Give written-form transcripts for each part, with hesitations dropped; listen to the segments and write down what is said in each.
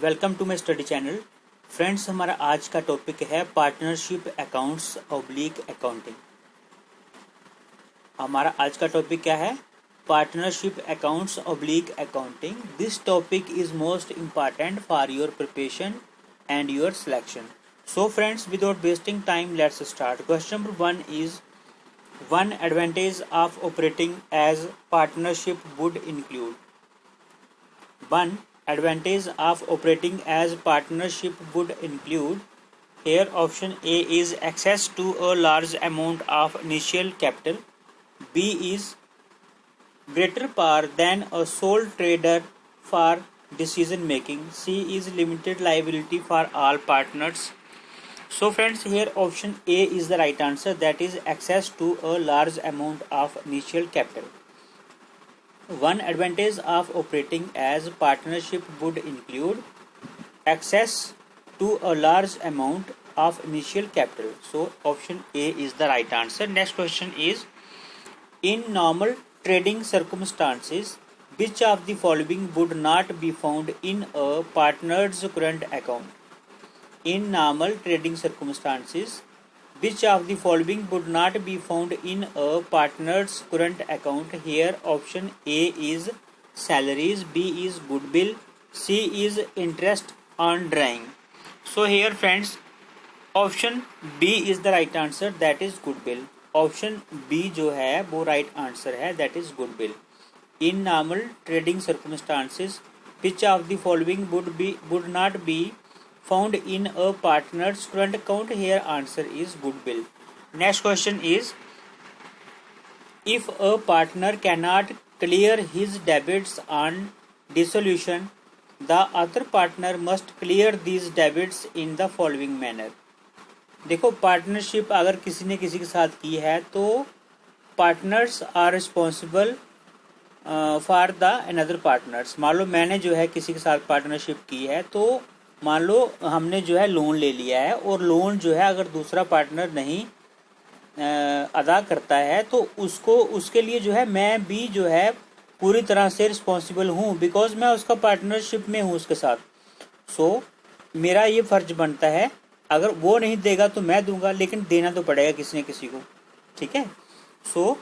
Welcome to my study channel. Friends, हमारा आज का टॉपिक है पार्टनरशिप अकाउंट्स ऑब्लिक अकाउंटिंग। हमारा आज का टॉपिक क्या है? Partnership accounts oblique accounting. This topic is most important for your preparation and your selection. So friends, without wasting time, let's start. Question number 1 is one advantage of operating as partnership would include. One advantage of operating as partnership would include, here option A is access to a large amount of initial capital, B is greater power than a sole trader for decision making, C is limited liability for all partners. So friends, here option A is the right answer, that is access to a large amount of initial capital. One advantage of operating as partnership would include access to a large amount of initial capital. So option A is the right answer. Next question is, in normal trading circumstances, which of the following would not be found in a partner's current account? In normal trading circumstances, which of the following would not be found in a partner's current account? Here option A is salaries, B is goodwill, C is interest on drawing. So here friends, option B is the right answer, that is goodwill. Option B जो है वो right answer है, that is goodwill. In normal trading circumstances, which of the following would not be found in a partner's current account? Here answer is goodwill. Next question is, if a partner cannot clear his debits on dissolution, the other partner must clear these debits in the following manner. देखो, partnership अगर किसी ने किसी के साथ की है तो partners are responsible for the another partners. मान लो मैंने जो है किसी के साथ पार्टनरशिप की है, तो मान लो हमने जो है लोन ले लिया है, और लोन जो है अगर दूसरा पार्टनर नहीं अदा करता है तो उसके लिए जो है मैं भी जो है पूरी तरह से रिस्पॉन्सिबल हूँ, बिकॉज मैं उसका पार्टनरशिप में हूँ उसके साथ। सो मेरा ये फर्ज बनता है, अगर वो नहीं देगा तो मैं दूंगा, लेकिन देना तो पड़ेगा किसी न किसी को। ठीक है। सो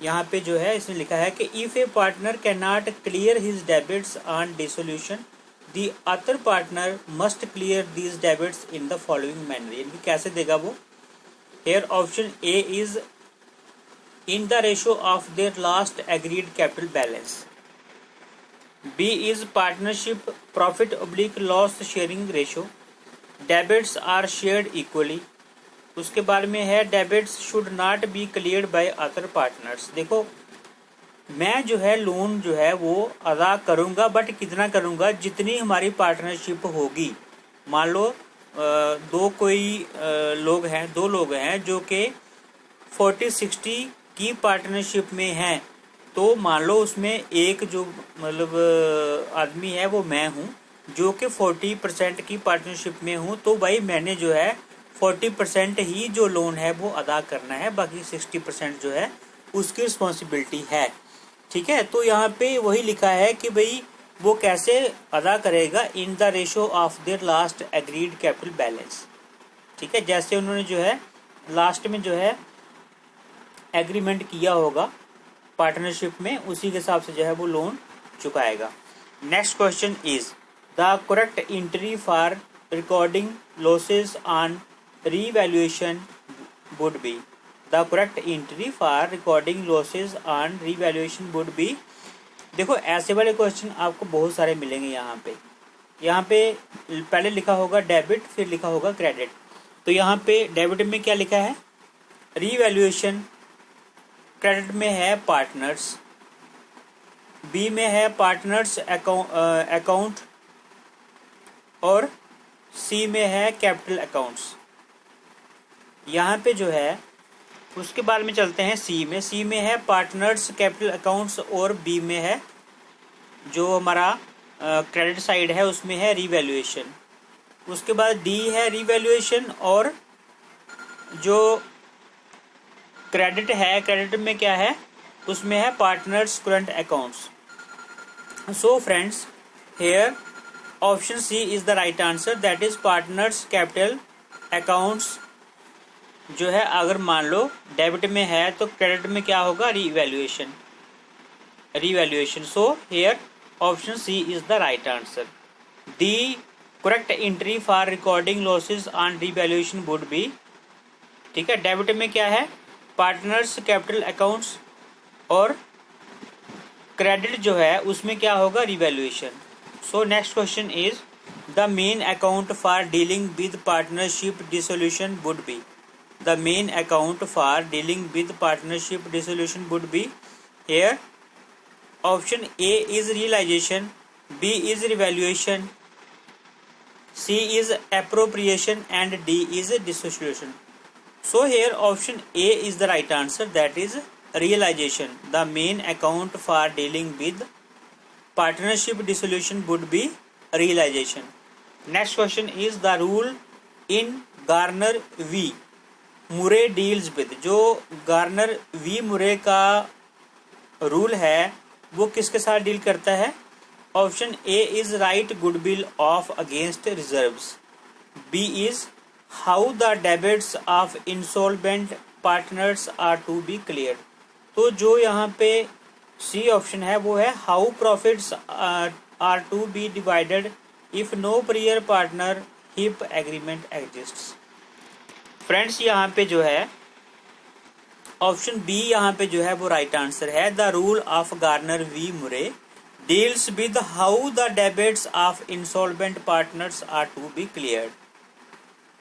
यहाँ पे जो है इसने लिखा है कि if A partner can not clear his debits on dissolution, The other partner must clear these debits in the following manner. यानी कैसे देगा वो? Here option A is in the ratio of their last agreed capital balance. B is partnership profit oblique loss sharing ratio. Debits are shared equally. उसके बाद में है debits should not be cleared by other partners. देखो, मैं जो है loan जो है वो अदा करूंगा, बट कितना करूंगा? जितनी हमारी पार्टनरशिप होगी। मान लो दो लोग हैं जो कि 40-60 की पार्टनरशिप में हैं, तो मान लो उसमें एक जो मतलब आदमी है वो मैं हूं जो कि 40% की पार्टनरशिप में हूं, तो भाई मैंने जो है 40% ही जो लोन है वो अदा करना है, बाकी 60% जो है उसकी रिस्पॉन्सिबिलिटी है। ठीक है। तो यहाँ पे वही लिखा है कि भाई वो कैसे अदा करेगा, in the ratio of their last agreed capital balance. ठीक है। जैसे उन्होंने जो है लास्ट में जो है एग्रीमेंट किया होगा पार्टनरशिप में, उसी के हिसाब से जो है वो लोन चुकाएगा। Next question is the correct entry for recording losses on revaluation would be. The correct entry for recording losses on revaluation would be। देखो, ऐसे वाले क्वेश्चन आपको बहुत सारे मिलेंगे यहाँ पे पहले लिखा होगा डेबिट, फिर लिखा होगा क्रेडिट। तो यहाँ पे डेबिट में क्या लिखा है? रीवैल्यूएशन। क्रेडिट में है पार्टनर्स, बी में है पार्टनर्स अकाउंट, और सी में है कैपिटल अकाउंट्स। यहाँ पे जो है उसके बाद में चलते हैं सी में है पार्टनर्स कैपिटल अकाउंट्स, और बी में है जो हमारा क्रेडिट साइड है उसमें है रीवैल्यूएशन। उसके बाद डी है रीवैल्यूएशन, और जो क्रेडिट है, क्रेडिट में क्या है? उसमें है partners current accounts. So friends, here option C is the right answer, that is partners capital accounts जो है अगर मान लो डेबिट में है तो क्रेडिट में क्या होगा, revaluation. So here option C is the right answer. The correct entry for recording losses on revaluation would be, ठीक है, डेबिट में क्या है, पार्टनर्स कैपिटल अकाउंट्स, और क्रेडिट जो है उसमें क्या होगा, revaluation. So next question is the main account for dealing with partnership dissolution would be. The main account for dealing with partnership dissolution would be here. Option A is realization, B is revaluation, C is appropriation, and D is dissolution. So here option A is the right answer, that is realization. The main account for dealing with partnership dissolution would be realization. Next question is the rule in Garner v. मुरे deals with, जो Garner v मुरे का rule है वो किसके साथ deal करता है। Option A is right goodwill of against reserves, B is how the debits of insolvent partners are to be clear. तो जो यहाँ पे सी ऑप्शन है वो है how profits are to be divided if no prior partnership agreement exists. Friends यहाँ पे जो है ऑप्शन बी यहाँ पे जो है वो राइट आंसर है। The rule of Garner v Murray deals with how the debits of insolvent partners are to be cleared,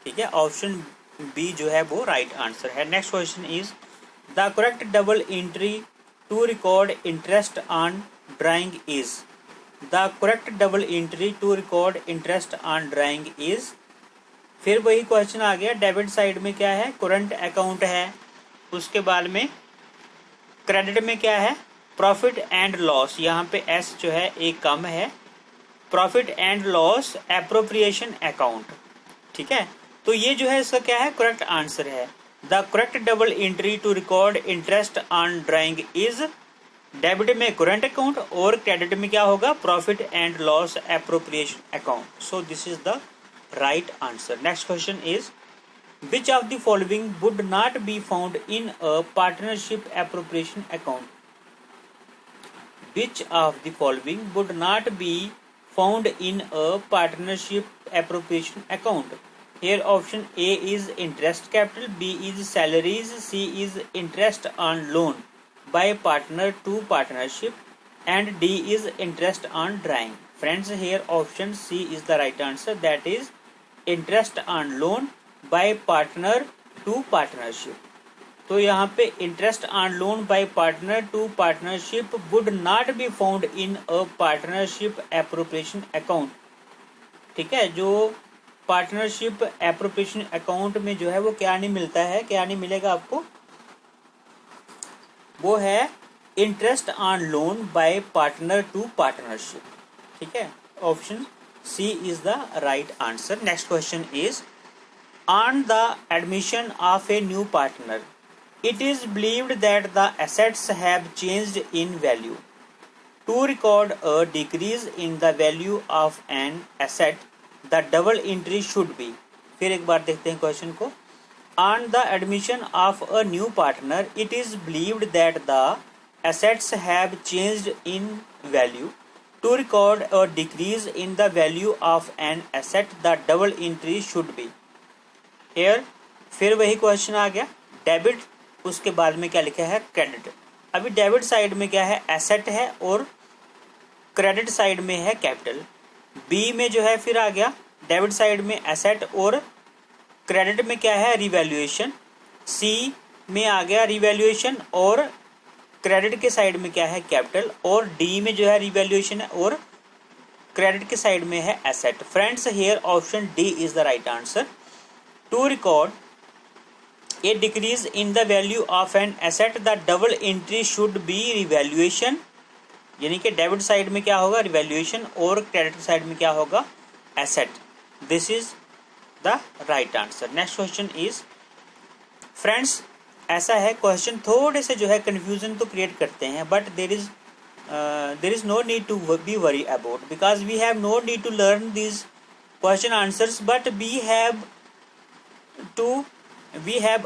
ठीक है, ऑप्शन बी जो है वो राइट आंसर है। Next question is the correct double entry to record interest on drawing is. The correct double entry to record interest on drawing is, फिर वही क्वेश्चन आ गया, डेबिट साइड में क्या है, करंट अकाउंट है, उसके बाद में क्रेडिट में क्या है, प्रॉफिट एंड लॉस, यहाँ पे एस जो है एक कम है, profit and loss appropriation account, ठीक है। तो ये जो है इसका क्या है, करेक्ट आंसर है। The correct double entry to record interest on drawing is, debit में करंट अकाउंट और क्रेडिट में क्या होगा, profit and loss appropriation account. So this is the right answer. Next question is which of the following would not be found in a partnership appropriation account? Which of the following would not be found in a partnership appropriation account? Here option A is interest capital, B is salaries, C is interest on loan by partner to partnership, and D is interest on drawing. Friends, here option C is the right answer, that is interest on loan by partner to partnership. तो यहाँ पे interest on loan by partner to partnership would not be found in a partnership appropriation account, ठीक है। जो partnership appropriation account में जो है वो क्या नहीं मिलता है, क्या नहीं मिलेगा आपको, वो है interest on loan by partner to partnership, ठीक है। Option C is the right answer. Next question is on the admission of a new partner, it is believed that the assets have changed in value. To record a decrease in the value of an asset, the double entry should be, फिर एक बार देखते हैं question को। On the admission of a new partner, it is believed that the assets have changed in value. To record a decrease in the value of an asset, the double entry should be. Here फिर वही क्वेश्चन आ गया, debit, उसके बाद में क्या लिखा है, क्रेडिट। अभी डेबिट साइड में क्या है, एसेट है, और क्रेडिट साइड में है कैपिटल। बी में जो है फिर आ गया डेबिट साइड में एसेट और क्रेडिट में क्या है, रिवैल्यूएशन। सी में आ गया रिवैल्यूएशन और क्रेडिट के साइड में क्या है, कैपिटल, और डी में जो है रिवैल्यूएशन है और क्रेडिट के साइड में है asset. Friends, here option D is the right answer. To record a decrease in the value of an asset, the double entry should be revaluation, यानी कि डेबिट साइड में क्या होगा, रिवैल्यूएशन, और क्रेडिट साइड में क्या होगा, asset. This is the right answer. Next question is, friends ऐसा है क्वेश्चन थोड़े से जो है कंफ्यूजन तो क्रिएट करते हैं, but there is there is no need to be worry about, because we have no need to learn these question answers, but we have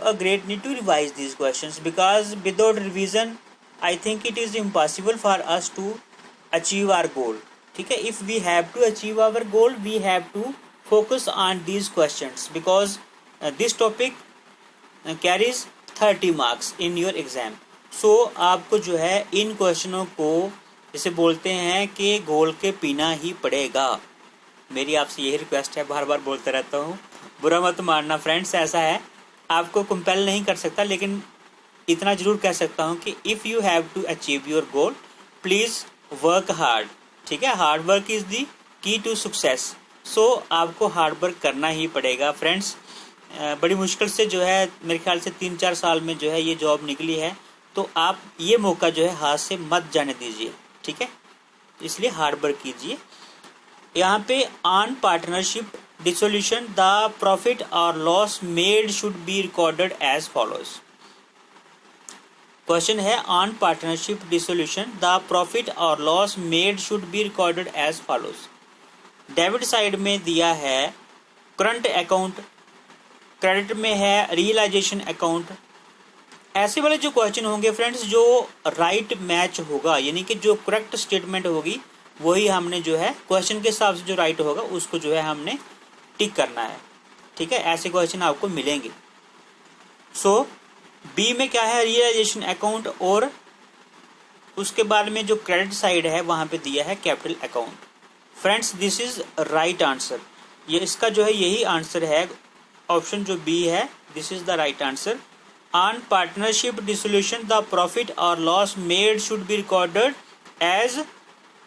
a great need to revise these questions, because without revision I think it is impossible for us to achieve our goal. ठीक है, if we have to achieve our goal we have to focus on these questions, because this topic carries 30 marks in your exam. So आपको जो है इन क्वेश्चनों को जैसे बोलते हैं कि घोल के पीना ही पड़ेगा। मेरी आपसे यही रिक्वेस्ट है, बार बार बोलता रहता हूँ, बुरा मत मानना फ्रेंड्स, ऐसा है आपको कंपेल नहीं कर सकता, लेकिन इतना जरूर कह सकता हूँ कि if you have to achieve your goal please work hard. ठीक है, हार्ड वर्क इज़ दी की टू सक्सेस। सो आपको हार्ड वर्क करना ही पड़ेगा फ्रेंड्स। बड़ी मुश्किल से जो है मेरे ख्याल से 3-4 साल में जो है ये जॉब निकली है, तो आप ये मौका जो है हाथ से मत जाने दीजिए। ठीक है, इसलिए हार्ड वर्क कीजिए। यहाँ पे on partnership dissolution the profit और loss made should be recorded as follows. Question है on partnership dissolution the profit और loss made should be recorded as follows. Debit side में दिया है करंट अकाउंट, क्रेडिट में है रियलाइजेशन अकाउंट। ऐसे वाले जो क्वेश्चन होंगे फ्रेंड्स जो राइट मैच होगा, यानी कि जो करेक्ट स्टेटमेंट होगी वही हमने जो है क्वेश्चन के हिसाब से जो राइट होगा उसको जो है हमने टिक करना है। ठीक है, ऐसे क्वेश्चन आपको मिलेंगे। सो बी में क्या है, रियलाइजेशन अकाउंट, और उसके बाद में जो क्रेडिट साइड है वहां पे दिया है capital account. Friends this is right answer, ये इसका जो है यही आंसर है, ऑप्शन जो बी है this is the right answer. On partnership dissolution the profit और loss made should be recorded as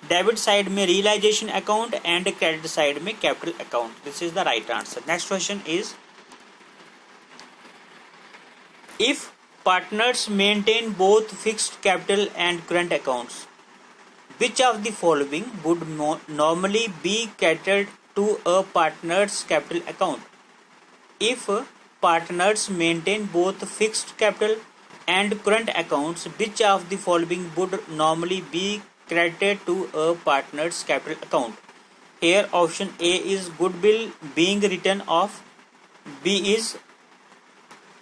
debit side में realisation account and credit side में capital account. This is the right answer. Next question is if partners maintain both fixed capital and current accounts which of the following would normally be credited to a partner's capital account? If partners maintain both fixed capital and current accounts, which of the following would normally be credited to a partner's capital account? Here option A is goodwill being written off, B is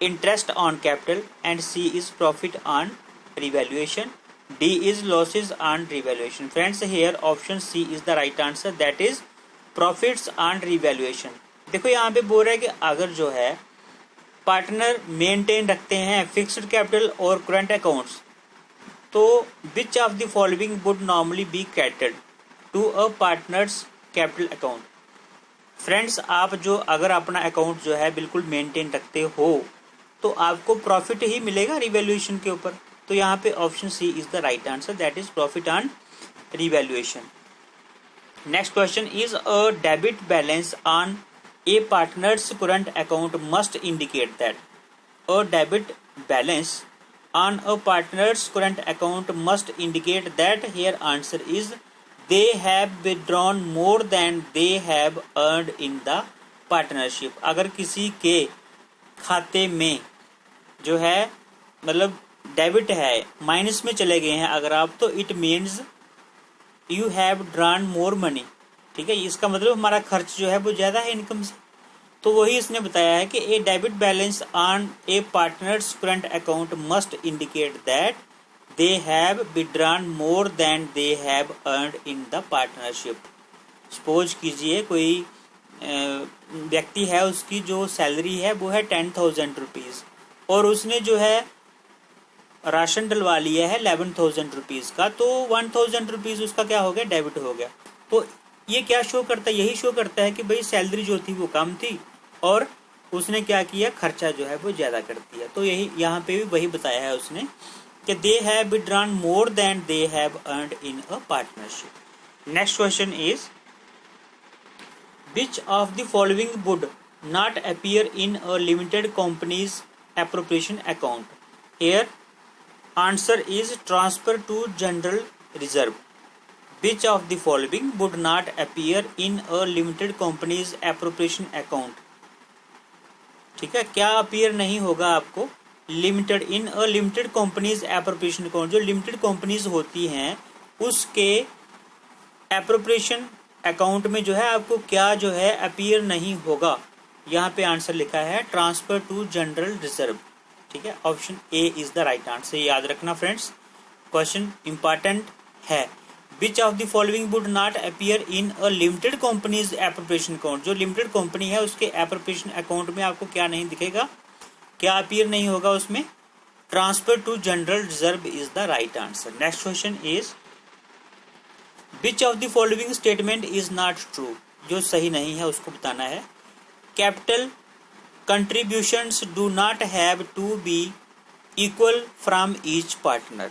interest on capital, and C is profit on revaluation. D is losses on revaluation. Friends, here option C is the right answer, that is profits on revaluation. देखो यहाँ पे बोल रहा है कि अगर जो है पार्टनर मेंटेन रखते हैं फिक्स्ड कैपिटल और करंट अकाउंट्स, तो which of the following would normally be credited to a partner's capital account. Friends, आप जो अगर अपना अकाउंट जो है बिल्कुल मेंटेन रखते हो तो आपको प्रॉफिट ही मिलेगा रिवैल्यूएशन के ऊपर। तो यहाँ पे option C is the right answer, that is profit on revaluation. Next question is a debit balance on a partner's current account must indicate that. A debit balance on a partner's current account must indicate that. Here answer is they have withdrawn more than they have earned in the partnership. अगर किसी के खाते में जो है मतलब debit है, minus में चले गए हैं अगर आप, तो it means you have drawn more money. ठीक है, इसका मतलब हमारा खर्च जो है वो ज़्यादा है इनकम से। तो वही इसने बताया है कि a debit balance on a partner's current account must indicate that they have withdrawn more than they have earned in the partnership. Suppose कीजिए कोई व्यक्ति है, उसकी जो सैलरी है वो है 10,000 रुपीज़, और उसने जो है राशन डलवा लिया है 11,000 रुपीज़ का, तो 1,000 रुपीज़ उसका क्या हो गया, डेबिट हो गया। तो ये क्या शो करता है, यही शो करता है कि भाई सैलरी जो थी वो कम थी और उसने क्या किया, खर्चा जो है वो ज़्यादा कर दिया। तो यही यहाँ पे भी वही बताया है उसने कि they have withdrawn more than they have earned in a partnership. Next question is which of the following would not appear in a limited company's appropriation account? Here answer is transfer to general reserve. Which of the following would not appear in a limited company's appropriation account? ठीक है, क्या appear नहीं होगा आपको, limited in a limited companies appropriation account. जो limited companies होती हैं उसके एप्रोप्रिएशन अकाउंट में जो है आपको क्या जो है अपीयर नहीं होगा। यहाँ पे आंसर लिखा है ट्रांसफर टू जनरल रिजर्व। ठीक है, option A is the right answer. याद रखना फ्रेंड्स, क्वेश्चन इंपॉर्टेंट है। विच of the following would not appear in a limited companies appropriation account. जो लिमिटेड कंपनी है उसके एप्रोप्रिएशन अकाउंट में आपको क्या नहीं दिखेगा, क्या अपीयर नहीं होगा उसमें, transfer to general reserve is the right answer. Next question is which of the following statement is not true. जो सही नहीं है उसको बताना है। Capital contributions do not have to be equal from each partner.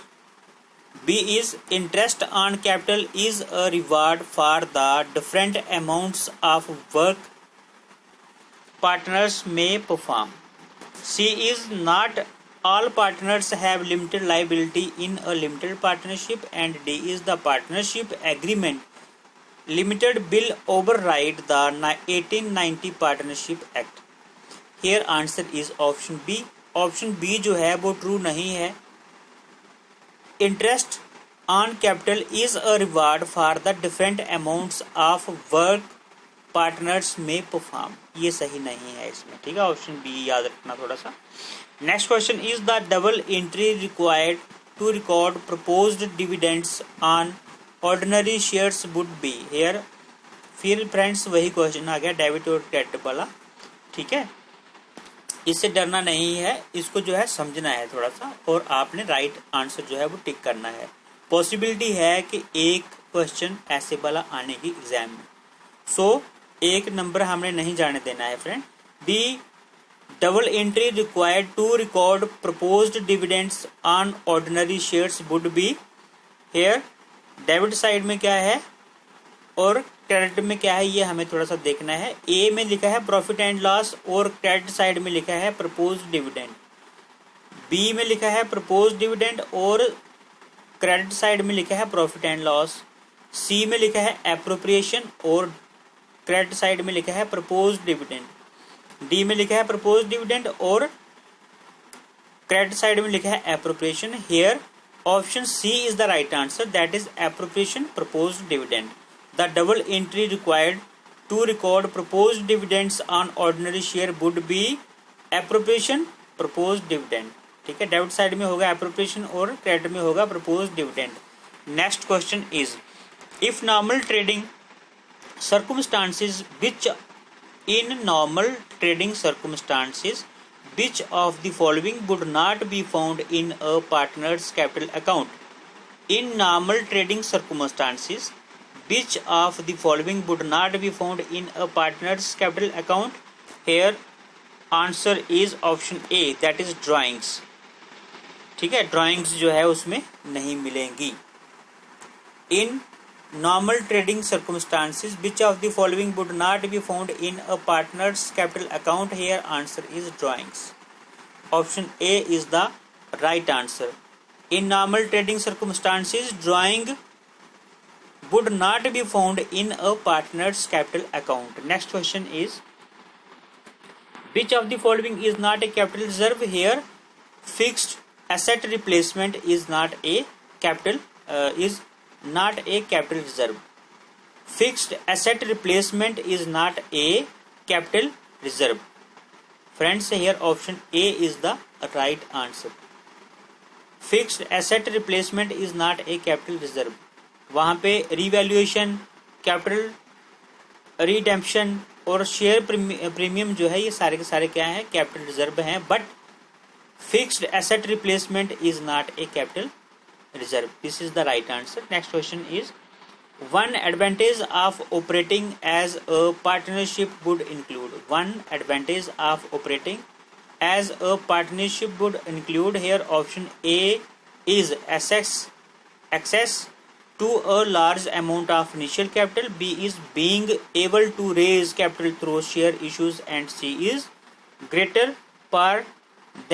B is interest on capital is a reward for the different amounts of work partners may perform. C is not all partners have limited liability in a limited partnership. And D is the partnership agreement limited will override the 1890 Partnership Act. Here answer is option B. Option B जो है वो true नहीं है। Interest on capital is a reward for the different amounts of work partners में perform, ये सही नहीं है इसमें। ठीक है, ऑप्शन बी याद रखना थोड़ा सा। Next question is the double entry required to record proposed dividends on ordinary shares would be. Here फिर फ्रेंड्स वही क्वेश्चन आ गया डेबिट और क्रेडिट वाला। ठीक है, इससे डरना नहीं है, इसको जो है समझना है थोड़ा सा, और आपने राइट आंसर जो है वो टिक करना है। पॉसिबिलिटी है कि एक क्वेश्चन ऐसे वाला आने की एग्जाम में, सो एक नंबर हमने नहीं जाने देना है friend. The double entry required to record proposed dividends on ordinary shares would be. Here debit side में क्या है और क्रेडिट में क्या है, ये हमें थोड़ा सा देखना है। ए में लिखा है प्रॉफिट एंड लॉस और क्रेडिट साइड में लिखा है प्रपोज्ड डिविडेंड। बी में लिखा है प्रपोज्ड डिविडेंड और क्रेडिट साइड में लिखा है प्रॉफिट एंड लॉस। सी में लिखा है एप्रोप्रिएशन और क्रेडिट साइड में लिखा है प्रपोज्ड डिविडेंड। डी में लिखा है प्रपोज्ड डिविडेंड और क्रेडिट साइड में लिखा है appropriation. Here option C is the right answer, that is appropriation proposed dividend. The double entry required to record proposed dividends on ordinary share would be appropriation proposed dividend. ठीक है, debit side में होगा appropriation और credit में होगा proposed dividend. Next question is if normal trading circumstances which of the following would not be found in a partner's capital account. In normal trading circumstances which of the following would not be found in a partner's capital account. Here answer is option A, that is drawings. ठीक है, drawings जो है उसमें नहीं मिलेंगी। In normal trading circumstances which of the following would not be found in a partner's capital account. Here answer is drawings. Option A is the right answer. In normal trading circumstances drawing would not be found in a partner's capital account. Next question is which of the following is not a capital reserve. Here fixed asset replacement is not a capital reserve. Fixed asset replacement is not a capital reserve. Friends, here option A is the right answer. Fixed asset replacement is not a capital reserve. वहाँ पे revaluation, capital redemption और share premium जो है ये सारे के सारे क्या हैं, कैपिटल रिजर्व हैं। But fixed asset replacement is not a capital reserve. This is the right answer. Next question is one advantage of operating as a partnership would include. One advantage of operating as a partnership would include. Here option A is access to a large amount of initial capital. B is being able to raise capital through share issues. And C is greater power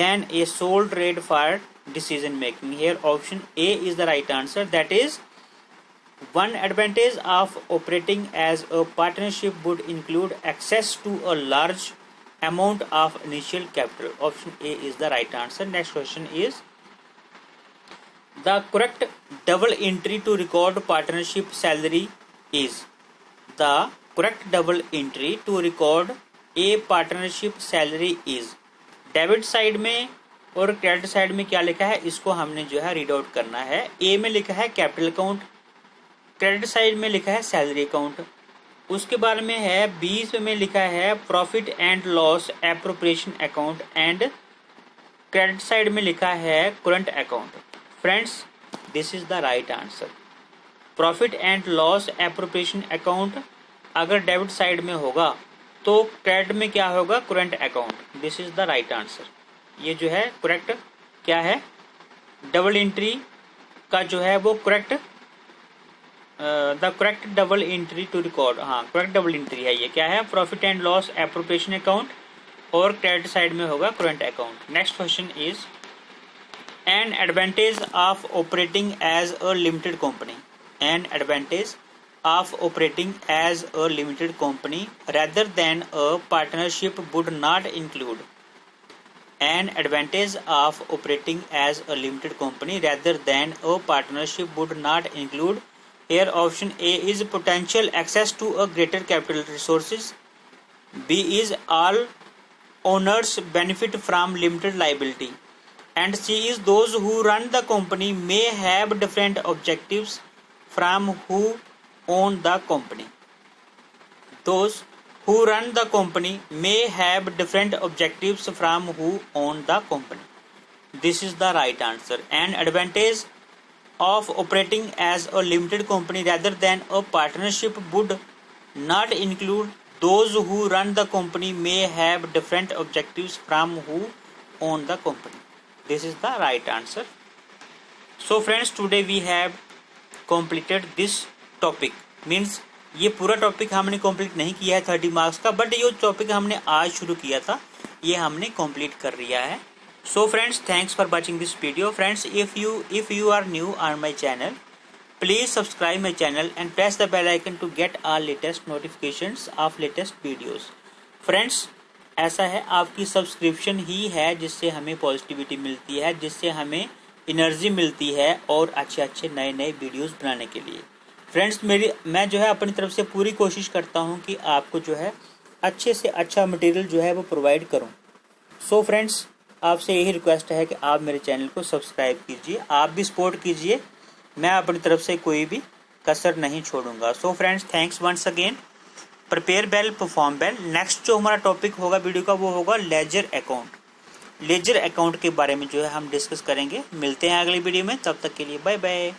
than a sole trade for decision making. Here option A is the right answer, that is one advantage of operating as a partnership would include access to a large amount of initial capital. Option A is the right answer. Next question is the correct double entry to record partnership salary is, the correct double entry to record a partnership salary is. Debit side में और credit side में क्या लिखा है, इसको हमने जो है रीड आउट करना है। ए में लिखा है कैपिटल अकाउंट, क्रेडिट साइड में लिखा है सैलरी अकाउंट। उसके बाद में है बी में लिखा है profit and loss appropriation account and credit side में लिखा है current account. Friends, this is the right answer. Profit and loss appropriation account अगर डेबिट साइड में होगा तो क्रेडिट में क्या होगा, current account. This is the right answer. ये जो है करेक्ट क्या है, डबल एंट्री का जो है वो correct, the correct double entry to record, हाँ करेक्ट डबल एंट्री है। ये क्या है, profit and loss appropriation account और क्रेडिट साइड में होगा current account. Next question is an advantage of operating as a limited company, an advantage of operating as a limited company rather than a partnership would not include, an advantage of operating as a limited company rather than a partnership would not include, here option A is potential access to a greater capital resources, B is all owners benefit from limited liability, and C is those who run the company may have different objectives from who own the company. Those who run the company may have different objectives from who own the company. This is the right answer. An advantage of operating as a limited company rather than a partnership would not include those who run the company may have different objectives from who own the company. This is the right answer. So friends, today we have completed this topic, means ये पूरा topic हमने complete नहीं किया है 30 marks का, but ये topic हमने आज शुरू किया था ये हमने कंप्लीट कर लिया है। So friends, thanks for watching this video. Friends, if you are new on my channel, please subscribe my channel and press the bell icon to get all latest notifications of latest videos. Friends, ऐसा है, आपकी subscription ही है जिससे हमें positivity मिलती है, जिससे हमें एनर्जी मिलती है और अच्छे अच्छे नए नए वीडियोज़ बनाने के लिए। फ्रेंड्स, मैं जो है अपनी तरफ से पूरी कोशिश करता हूं कि आपको जो है अच्छे से अच्छा मटेरियल जो है वो प्रोवाइड करूं। सो फ्रेंड्स, आपसे यही रिक्वेस्ट है कि आप मेरे चैनल को सब्सक्राइब कीजिए, आप भी सपोर्ट कीजिए, मैं अपनी तरफ से कोई भी कसर नहीं छोड़ूंगा। So friends, thanks once again. Prepare well, perform well. Next जो हमारा टॉपिक होगा वीडियो का वो होगा लेजर अकाउंट। लेजर अकाउंट के बारे में जो है हम डिस्कस करेंगे। मिलते हैं अगली वीडियो में, तब तक के लिए बाय बाय।